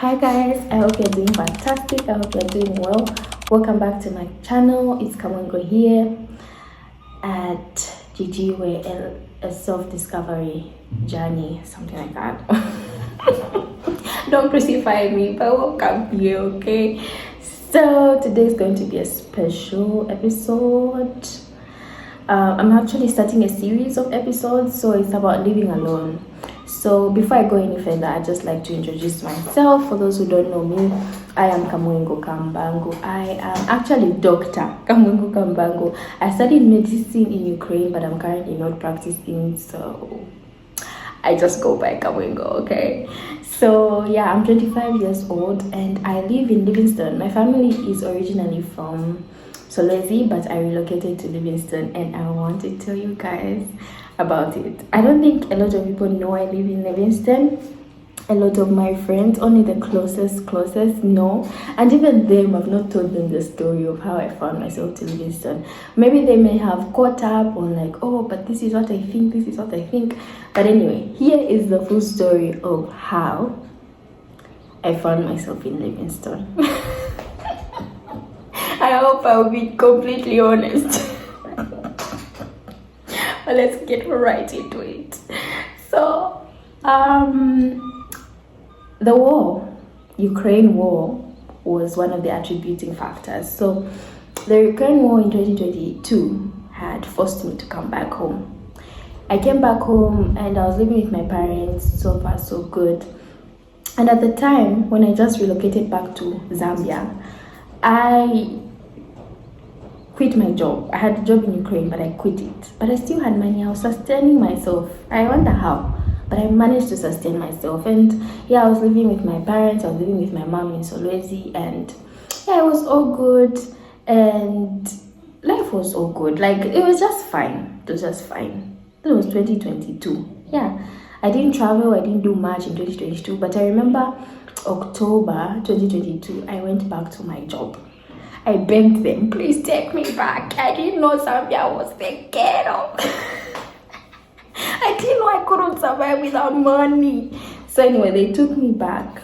Hi guys, I hope you're doing fantastic. I hope you're doing well. Welcome back to my channel. It's Kamongo here at GG, where a self-discovery journey, something like that. Don't crucify me, but welcome here, okay? So today is going to be a special episode. I'm actually starting a series of episodes, so it's about living alone. So before I go any further, I'd just like to introduce myself. For those who don't know me, I am Kamwengo Kambangu. I am actually Dr. Kamwengo Kambangu. I studied medicine in Ukraine, but I'm currently not practicing, so I just go by Kamwengo, okay? So yeah, I'm 25 years old and I live in Livingstone. My family is originally from Solwezi, but I relocated to Livingstone and I want to tell you guys about it. I don't think a lot of people know I live in Livingstone. A lot of my friends, only the closest know, and even them, I've not told them the story of how I found myself to Livingstone. Maybe they may have caught up on like, oh, but this is what I think. But anyway, here is the full story of how I found myself in Livingstone. I hope I'll be completely honest. But let's get right into it. So, the war, Ukraine war, was one of the attributing factors. So, the Ukraine war in 2022 had forced me to come back home. I came back home and I was living with my parents, so far so good. And at the time, when I just relocated back to Zambia, I quit my job. I had a job in Ukraine, but I quit it. But I still had money. I was sustaining myself. I wonder how, but I managed to sustain myself. And yeah, I was living with my parents. I was living with my mom in Solwezi, and yeah, it was all good. And life was all good. Like, it was just fine. It was just fine. It was 2022. Yeah, I didn't travel. I didn't do much in 2022. But I remember October 2022, I went back to my job. I begged them, please take me back. I didn't know Zambia was the ghetto. I didn't know I couldn't survive without money. So anyway, they took me back.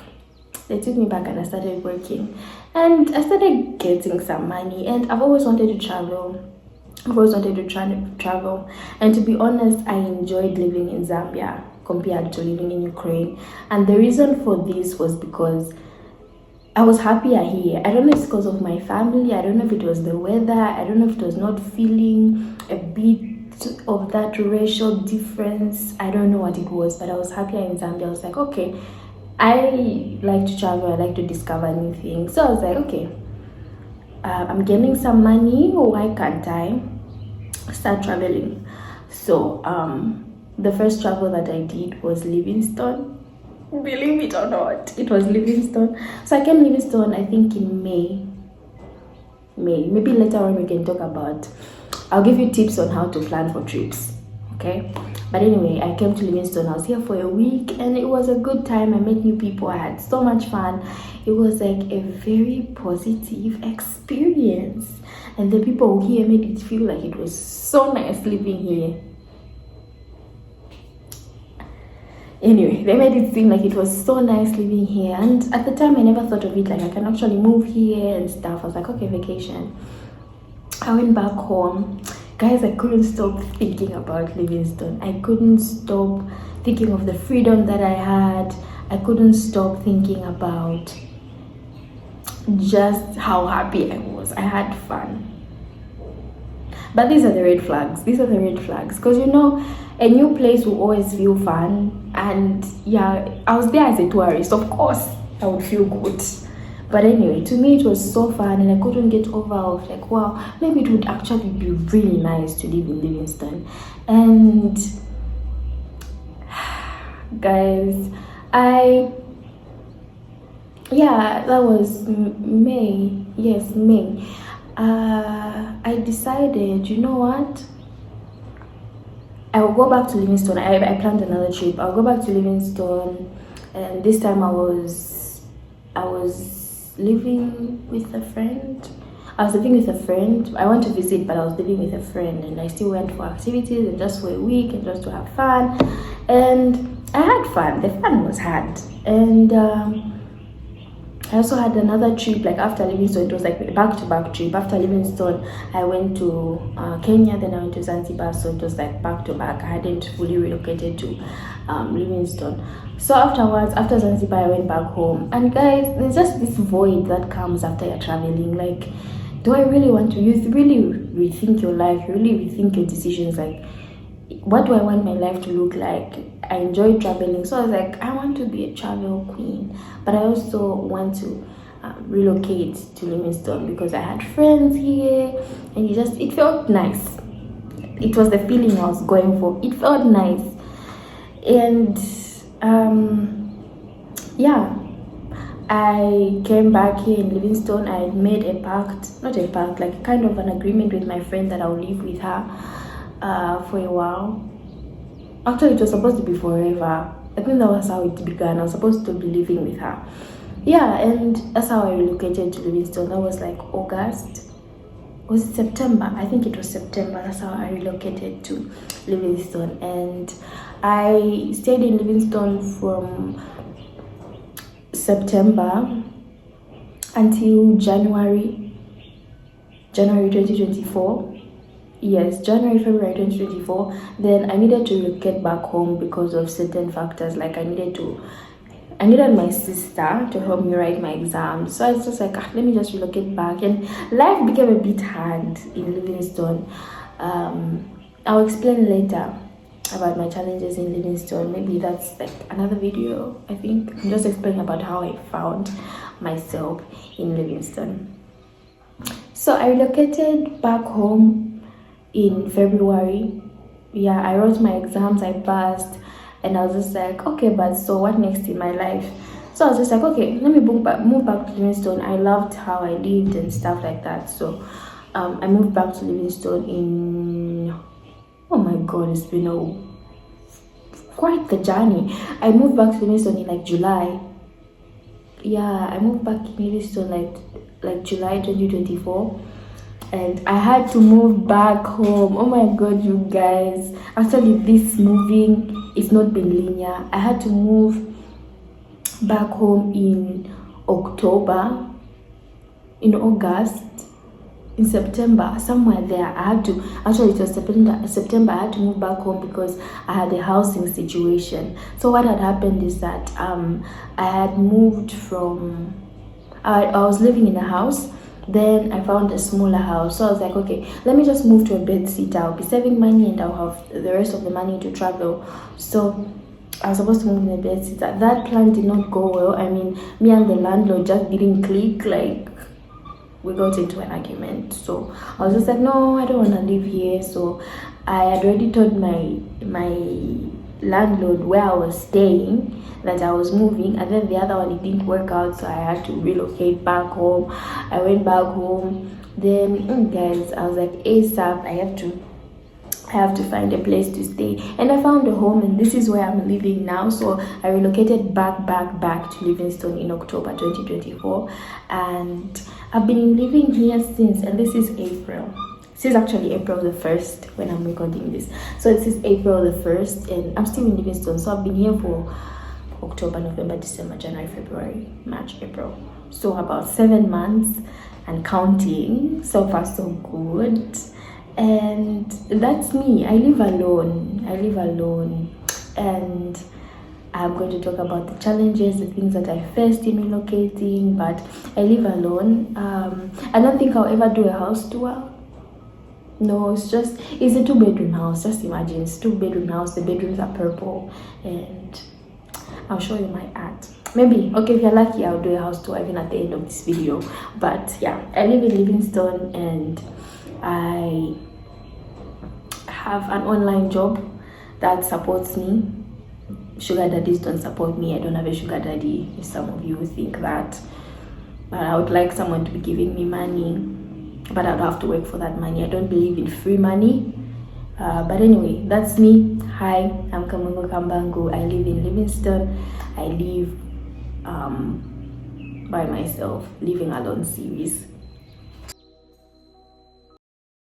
And I started working. And I started getting some money. And I've always wanted to travel. And to be honest, I enjoyed living in Zambia compared to living in Ukraine. And the reason for this was because I was happier here. I don't know if it's because of my family. I don't know if it was the weather. I don't know if it was not feeling a bit of that racial difference. I don't know what it was, but I was happier in Zambia. I was like, okay, I like to travel. I like to discover new things. So I was like, okay, I'm getting some money. Why can't I start traveling? So the first travel that I did was Livingstone. Believe it or not, it was Livingstone. So I came Livingstone, I think in May. Maybe later on we can talk about, I'll give you tips on how to plan for trips, okay? But anyway, I came to Livingstone. I was here for a week and it was a good time. I met new people. I had so much fun. It was like a very positive experience. And the people here made it feel like it was so nice living here. Anyway, they made it seem like it was so nice living here. And at the time, I never thought of it like I can actually move here and stuff. I was like, okay, vacation. I went back home. Guys, I couldn't stop thinking about Livingstone. I couldn't stop thinking of the freedom that I had. I couldn't stop thinking about just how happy I was. I had fun. But these are the red flags. Because, you know, a new place will always feel fun. And yeah, I was there as a tourist. Of course, I would feel good. But anyway, to me, it was so fun. And I couldn't get over of like, wow, maybe it would actually be really nice to live in Livingstone. And guys, that was May. Yes, May. I decided, you know what? I will go back to Livingstone. I planned another trip. I'll go back to Livingstone, and this time I was living with a friend. I went to visit, but I was living with a friend, and I still went for activities and just for a week and just to have fun. And I had fun. The fun was had, and I also had another trip, like after Livingstone. It was like a back-to-back trip. After Livingstone, I went to Kenya, then I went to Zanzibar, so it was like back-to-back. I hadn't fully relocated to Livingstone. So afterwards, after Zanzibar, I went back home. And guys, there's just this void that comes after you're traveling. Like, do I really want to? You really rethink your life. You really rethink your decisions. Like, what do I want my life to look like? I enjoy traveling, so I was like, I want to be a travel queen, but I also want to relocate to Livingstone because I had friends here, and it felt nice. It was the feeling I was going for. It felt nice, and yeah, I came back here in Livingstone. I made a pact, not a pact, like kind of an agreement with my friend that I'll live with her for a while. Actually, it was supposed to be forever. I think that was how it began. I was supposed to be living with her. Yeah, and that's how I relocated to Livingstone. That was like August. Was it September? I think it was September. That's how I relocated to Livingstone. And I stayed in Livingstone from September until January 2024. Yes, February 2024. Then I needed to get back home because of certain factors. Like I needed my sister to help me write my exams. So I was just like, let me just relocate back. And life became a bit hard in Livingstone. I'll explain later about my challenges in Livingstone. Maybe that's like another video. I think I'm just explaining about how I found myself in Livingstone. So I relocated back home in February. Yeah, I wrote my exams, I passed, and I was just like, okay, but so what next in my life? So I was just like, okay, let me move back to Livingstone. I loved how I lived and stuff like that. So I moved back to Livingstone in, oh my god, it's been quite the journey. I moved back to Livingstone in like July. Yeah, I moved back to Livingstone like July 2024. And I had to move back home. Oh my god, you guys. Actually, this moving, it's not been linear. I had to move back home in October, in August, in September, somewhere there. I had to, actually it was September, I had to move back home because I had a housing situation. So what had happened is that I had moved from, I was living in a house. Then I found a smaller house, so I was like, okay, let me just move to a bed sitter. I'll be saving money and I'll have the rest of the money to travel. So I was supposed to move in a bed sitter. That plan did not go well. I mean, me and the landlord just didn't click. Like, we got into an argument. So I was just like, no, I don't want to live here. So I had already told my landlord where I was staying, that I was moving, and then the other one, it didn't work out, so I had to relocate back home. I went back home. Then guys, I was like, ASAP, I have to find a place to stay, and I found a home, and this is where I'm living now. So I relocated back to Livingstone in October 2024, and I've been living here since, and this is April. This is actually April the 1st when I'm recording this. So this is April the 1st, and I'm still in Livingstone. So I've been here for October, November, December, January, February, March, April. So about 7 months and counting. So far so good. And that's me. I live alone. And I'm going to talk about the challenges, the things that I faced in relocating, but I live alone. I don't think I'll ever do a house tour. No, it's a 2-bedroom house. Just imagine, it's a 2-bedroom house. The bedrooms are purple, and I'll show you my art. Maybe, okay, if you're lucky, I'll do a house tour even at the end of this video. But yeah, I live in Livingstone, and I have an online job that supports me. Sugar daddies don't support me. I don't have a sugar daddy, if some of you think that. But I would like someone to be giving me money, but I'd have to work for that money. I don't believe in free money. But anyway, that's me. Hi, I'm Kamungo Kambangu. I live in Livingstone. I live by myself, living alone series.